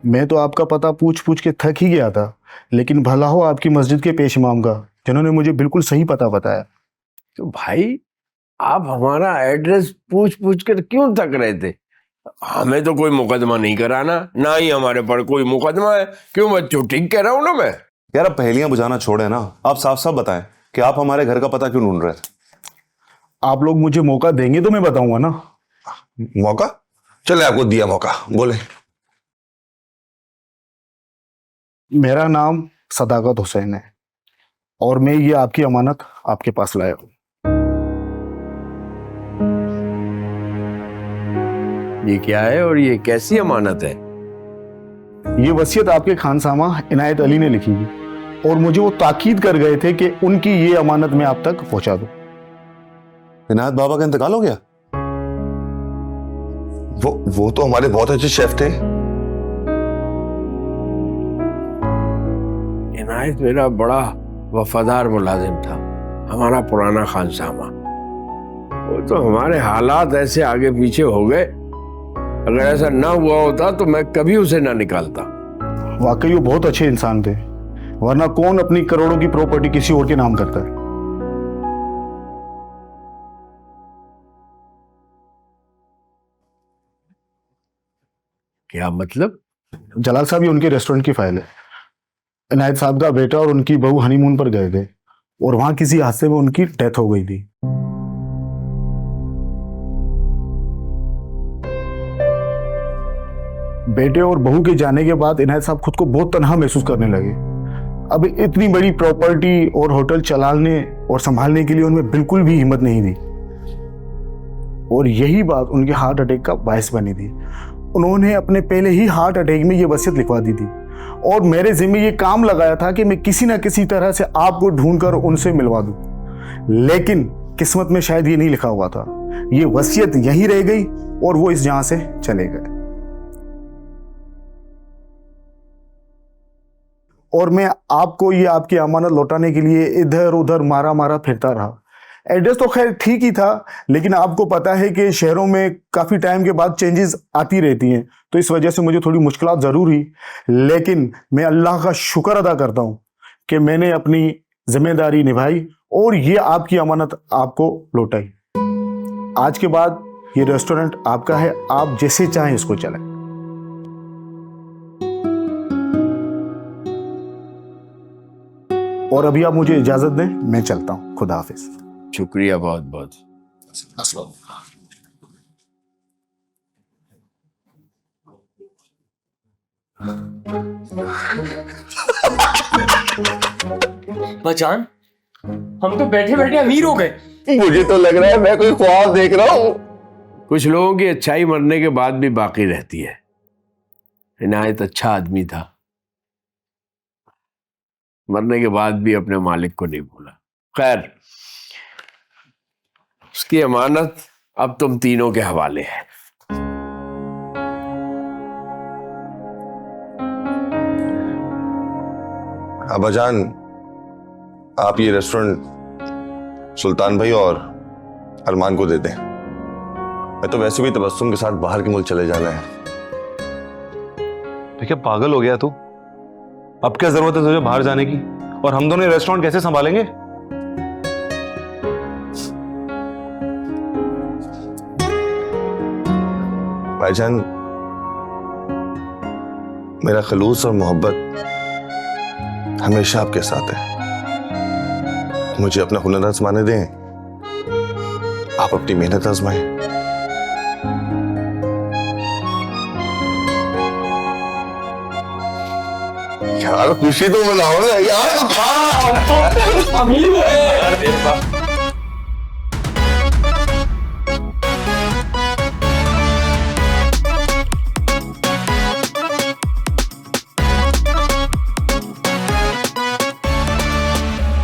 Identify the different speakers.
Speaker 1: मैं तो आपका पता पूछ पूछ के थक ही गया था, लेकिन भला हो आपकी मस्जिद के पेश इमाम का, जिन्होंने मुझे बिल्कुल सही पता बताया।
Speaker 2: तो भाई आप हमारा एड्रेस पूछ पूछ कर क्यों थक रहे थे? हमें तो कोई मुकदमा नहीं कराना, ना ही हमारे पर कोई मुकदमा है। क्यों बच्चों, ठीक कह रहा हूं ना मैं?
Speaker 3: यार अब पहेलियां बुझाना छोड़े ना, आप साफ साफ बताएं कि आप हमारे घर का पता क्यों ढूंढ रहे थे।
Speaker 1: आप लोग मुझे मौका देंगे तो मैं बताऊंगा ना।
Speaker 4: मौका? चले, आपको दिया मौका, बोले।
Speaker 1: मेरा नाम सदाकत हुसैन है और मैं ये आपकी अमानत आपके पास लाया हूँ।
Speaker 2: ये क्या है और ये कैसी अमानत है?
Speaker 1: ये वसीयत आपके खानसामा इनायत अली ने लिखी है और मुझे वो ताकीद कर गए थे कि उनकी ये अमानत मैं आप तक पहुंचा दूं।
Speaker 3: इनायत बाबा का इंतकाल हो गया?
Speaker 4: वो तो हमारे बहुत अच्छे शेफ थे।
Speaker 2: इनायत मेरा बड़ा वफादार मुलाजिम था, हमारा पुराना खानसामा। वो तो हमारे हालात ऐसे आगे पीछे हो गए, अगर ऐसा ना हुआ होता तो मैं कभी उसे ना निकालता।
Speaker 1: वाकई वो बहुत अच्छे इंसान थे, वरना कौन अपनी करोड़ों की प्रॉपर्टी किसी और के नाम करता है।
Speaker 2: क्या मतलब?
Speaker 1: जलाल साहब, ये उनके रेस्टोरेंट की फाइल है। इनायत साहब का बेटा और उनकी बहू हनीमून पर गए थे और वहां किसी हादसे में उनकी डेथ हो गई थी। बेटे और बहू के जाने के बाद इनायत साहब खुद को बहुत तन्हा महसूस करने लगे। अब इतनी बड़ी प्रॉपर्टी और होटल चलाने और संभालने के लिए उनमें बिल्कुल भी हिम्मत नहीं थी और यही बात उनके हार्ट अटैक का बायस बनी थी। उन्होंने अपने पहले ही हार्ट अटैक में ये वसीयत लिखवा दी थी और मेरे जिम्मे ये काम लगाया था कि मैं किसी ना किसी तरह से आपको ढूंढकर उनसे मिलवा दूं, लेकिन किस्मत में शायद ये नहीं लिखा हुआ था। ये वसीयत यहीं रह गई और वो इस जहां से चले गए और मैं आपको ये आपकी अमानत लौटाने के लिए इधर उधर मारा मारा फिरता रहा। एड्रेस तो खैर ठीक ही था, लेकिन आपको पता है कि शहरों में काफ़ी टाइम के बाद चेंजेस आती रहती हैं, तो इस वजह से मुझे थोड़ी मुश्किलात ज़रूर हुई, लेकिन मैं अल्लाह का शुक्र अदा करता हूँ कि मैंने अपनी जिम्मेदारी निभाई और ये आपकी अमानत आपको लौटाई। आज के बाद ये रेस्टोरेंट आपका है, आप जैसे चाहें इसको चलाएं। और अभी आप मुझे इजाज़त दें, मैं चलता हूँ। खुदा हाफिज।
Speaker 2: शुक्रिया बहुत बहुत।
Speaker 5: बचान, हम तो बैठे बैठे अमीर हो गए।
Speaker 4: मुझे तो लग रहा है मैं कोई ख्वाब देख रहा हूँ।
Speaker 2: कुछ लोगों की अच्छाई मरने के बाद भी बाकी रहती है। इनायत अच्छा आदमी था, मरने के बाद भी अपने मालिक को नहीं भूला। खैर, उसकी अमानत अब तुम तीनों के हवाले है।
Speaker 4: अब्बाजान, आप ये रेस्टोरेंट सुल्तान भाई और अरमान को दे दें। मैं तो वैसे भी तबस्सुम के साथ बाहर के मुल्क चले जाना है।
Speaker 3: तो क्या पागल हो गया तू? अब क्या जरूरत है तुझे बाहर जाने की? और हम दोनों रेस्टोरेंट कैसे संभालेंगे?
Speaker 4: भाईजान, मेरा खलूस और मोहब्बत हमेशा आपके साथ है। मुझे अपना हुनर आजमाने दें, आप अपनी मेहनत आजमाएं। यार खुशी तो मनाओ ना यार।
Speaker 5: अमीर हुए।